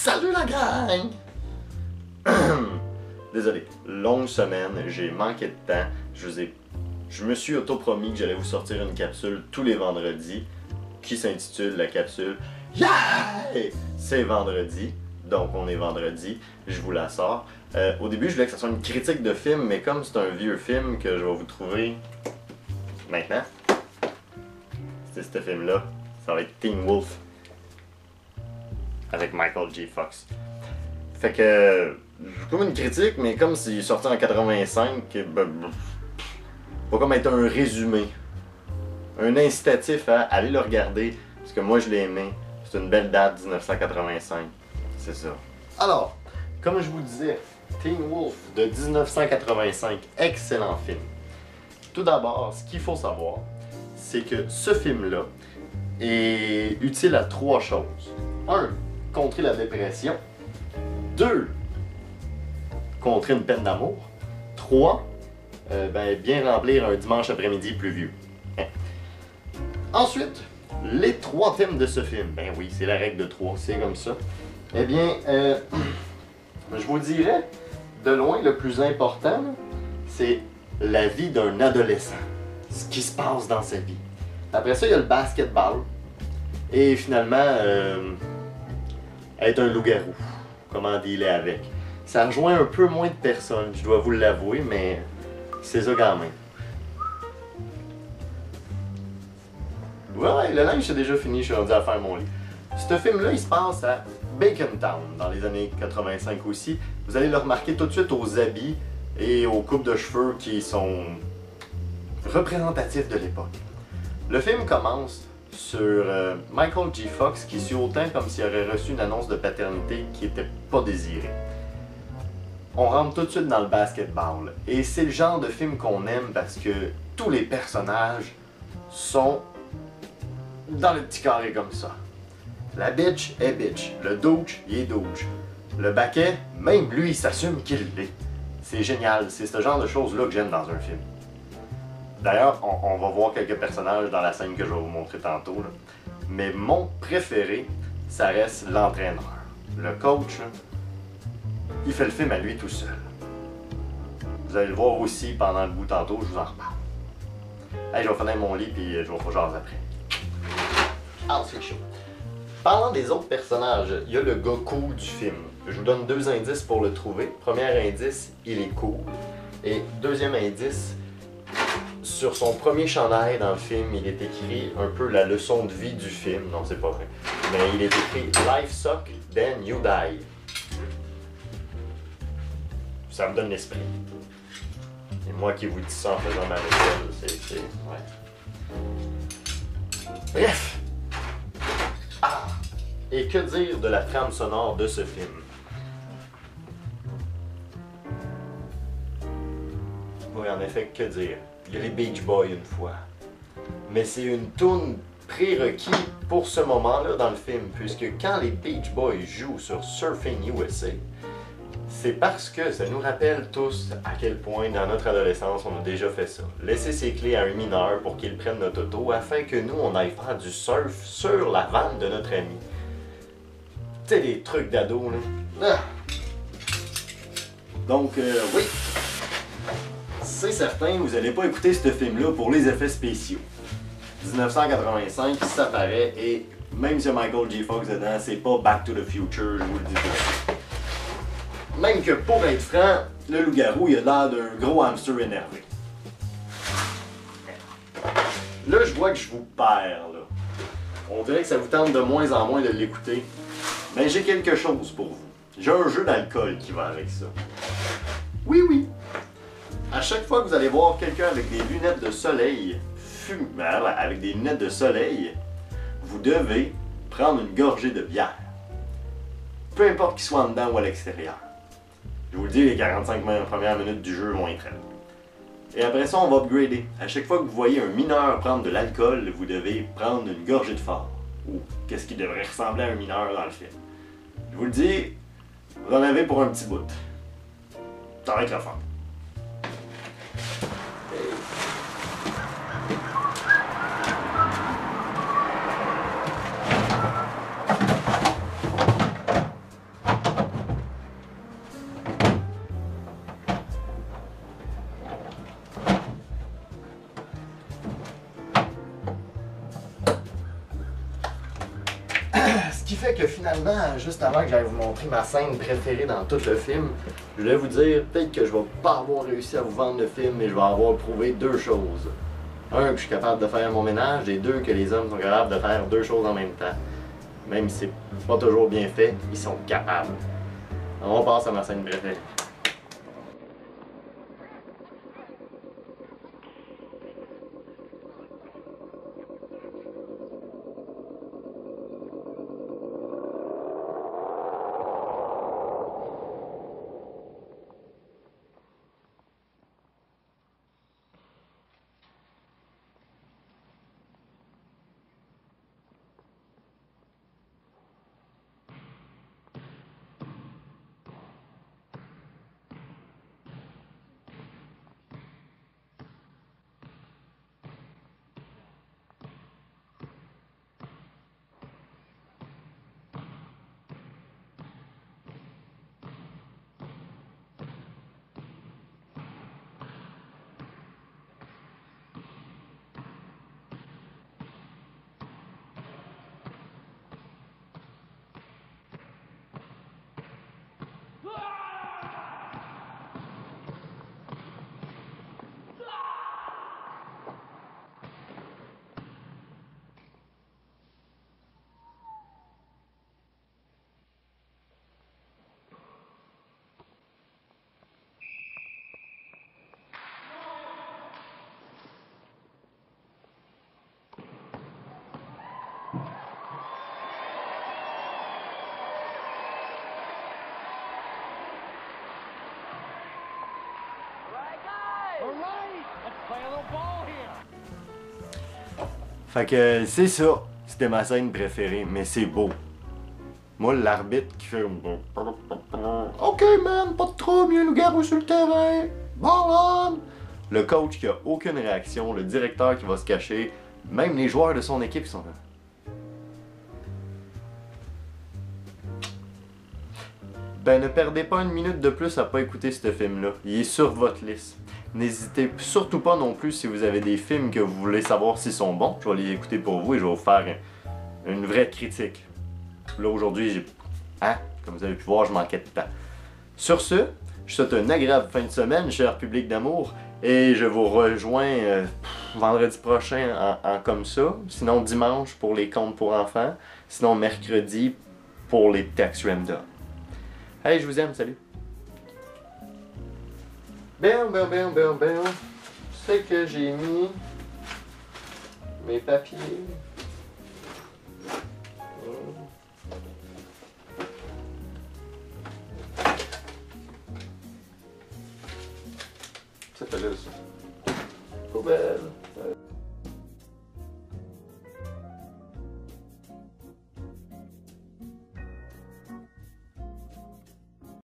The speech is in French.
Salut la gang! Désolé, longue semaine, j'ai manqué de temps. Je me suis auto-promis que j'allais vous sortir une capsule tous les vendredis qui s'intitule la capsule Yeah! C'est vendredi, donc on est vendredi, je vous la sors. Au début, je voulais que ça soit une critique de film, mais comme c'est un vieux film que je vais vous trouver maintenant, c'est ce film-là. Ça va être Teen Wolf avec Michael J. Fox. Fait que, comme une critique, mais comme s'il est sorti en 85, pas comme être un résumé, un incitatif à aller le regarder, parce que moi je l'ai aimé. C'est une belle date, 1985. C'est ça. Alors, comme je vous disais, Teen Wolf de 1985, excellent film. Tout d'abord, ce qu'il faut savoir, c'est que ce film-là est utile à trois choses. 1. Contrer la dépression. 2. Contrer une peine d'amour. 3. Bien remplir un dimanche après-midi pluvieux. Hein. Ensuite, les trois thèmes de ce film. Ben oui, c'est la règle de 3, c'est comme ça. Eh bien, je vous dirais, de loin, le plus important, c'est la vie d'un adolescent. Ce qui se passe dans sa vie. Après ça, il y a le basketball. Et finalement, être un loup-garou. Comment dealer avec. Ça rejoint un peu moins de personnes, je dois vous l'avouer, mais c'est ça quand même. Ouais, le linge c'est déjà fini, je suis rendu à faire mon lit. Ce film-là, il se passe à Bacontown, dans les années 85 aussi. Vous allez le remarquer tout de suite aux habits et aux coupes de cheveux qui sont représentatifs de l'époque. Le film commence sur Michael J. Fox qui suit autant comme s'il aurait reçu une annonce de paternité qui n'était pas désirée. On rentre tout de suite dans le basketball. Et c'est le genre de film qu'on aime parce que tous les personnages sont dans le petit carré comme ça. La bitch est bitch. Le douche, il est douche. Le baquet, même lui, il s'assume qu'il l'est. C'est génial. C'est ce genre de choses-là que j'aime dans un film. D'ailleurs, on va voir quelques personnages dans la scène que je vais vous montrer tantôt. Là. Mais mon préféré, ça reste l'entraîneur. Le coach, là, il fait le film à lui tout seul. Vous allez le voir aussi pendant le bout tantôt, je vous en reparle. Hey, je vais finir mon lit puis je vais pas jaser après. Ah, c'est chaud. Parlant des autres personnages, il y a le gars cool du film. Je vous donne deux indices pour le trouver. Premier indice, il est cool. Et deuxième indice, sur son premier chandail dans le film, il est écrit un peu la leçon de vie du film. Non, c'est pas vrai. Mais il est écrit « Life suck, then you die ». Ça me donne l'esprit. Et moi qui vous dis ça en faisant ma vaisselle, c'est... Ouais. Bref! Ah! Et que dire de la trame sonore de ce film? Oui, en effet, que dire? Il y a les Beach Boys une fois. Mais c'est une toune prérequis pour ce moment-là dans le film, puisque quand les Beach Boys jouent sur Surfing USA, c'est parce que ça nous rappelle tous à quel point dans notre adolescence on a déjà fait ça. Laisser ses clés à un mineur pour qu'il prenne notre auto afin que nous on aille faire du surf sur la vanne de notre ami. Tu sais, des trucs d'ado là. Ah. Donc oui, c'est certain, vous n'allez pas écouter ce film-là pour les effets spéciaux. 1985, ça paraît, et même si Michael J. Fox dedans, c'est pas Back to the Future, je vous le dis tout. Même que pour être franc, le loup-garou, il a l'air d'un gros hamster énervé. Là, je vois que je vous perds, là. On dirait que ça vous tente de moins en moins de l'écouter. Mais j'ai quelque chose pour vous. J'ai un jeu d'alcool qui va avec ça. Oui, oui. À chaque fois que vous allez voir quelqu'un avec des lunettes de soleil, avec des lunettes de soleil, vous devez prendre une gorgée de bière. Peu importe qu'il soit en dedans ou à l'extérieur. Je vous le dis, les 45 premières minutes du jeu vont être elles. Et après ça, on va upgrader. À chaque fois que vous voyez un mineur prendre de l'alcool, vous devez prendre une gorgée de fort. Ou qu'est-ce qui devrait ressembler à un mineur dans le film. Je vous le dis, vous en avez pour un petit bout. Ça va être la fin. qui fait que finalement, juste avant que j'aille vous montrer ma scène préférée dans tout le film, je voulais vous dire peut-être que je vais pas avoir réussi à vous vendre le film, mais je vais avoir prouvé deux choses. Un, que je suis capable de faire mon ménage, et deux, que les hommes sont capables de faire deux choses en même temps. Même si c'est pas toujours bien fait, ils sont capables. Alors on passe à ma scène préférée. Fait que c'est ça, c'était ma scène préférée, mais c'est beau. Moi, l'arbitre qui fait OK man, pas de trouble, il y a un loup-garou sur le terrain. Bon. Le coach qui a aucune réaction, le directeur qui va se cacher, même les joueurs de son équipe qui sont là. Ben ne perdez pas une minute de plus à pas écouter ce film-là. Il est sur votre liste. N'hésitez surtout pas non plus si vous avez des films que vous voulez savoir s'ils sont bons. Je vais les écouter pour vous et je vais vous faire une vraie critique. Là aujourd'hui, comme vous avez pu voir, je manquais de temps. Sur ce, je vous souhaite une agréable fin de semaine, cher public d'amour. Et je vous rejoins vendredi prochain en comme ça. Sinon dimanche pour les contes pour enfants. Sinon mercredi pour les textes random. Hey, je vous aime, salut! Bien. C'est que j'ai mis mes papiers. Ça fait là, ça. Poubelle.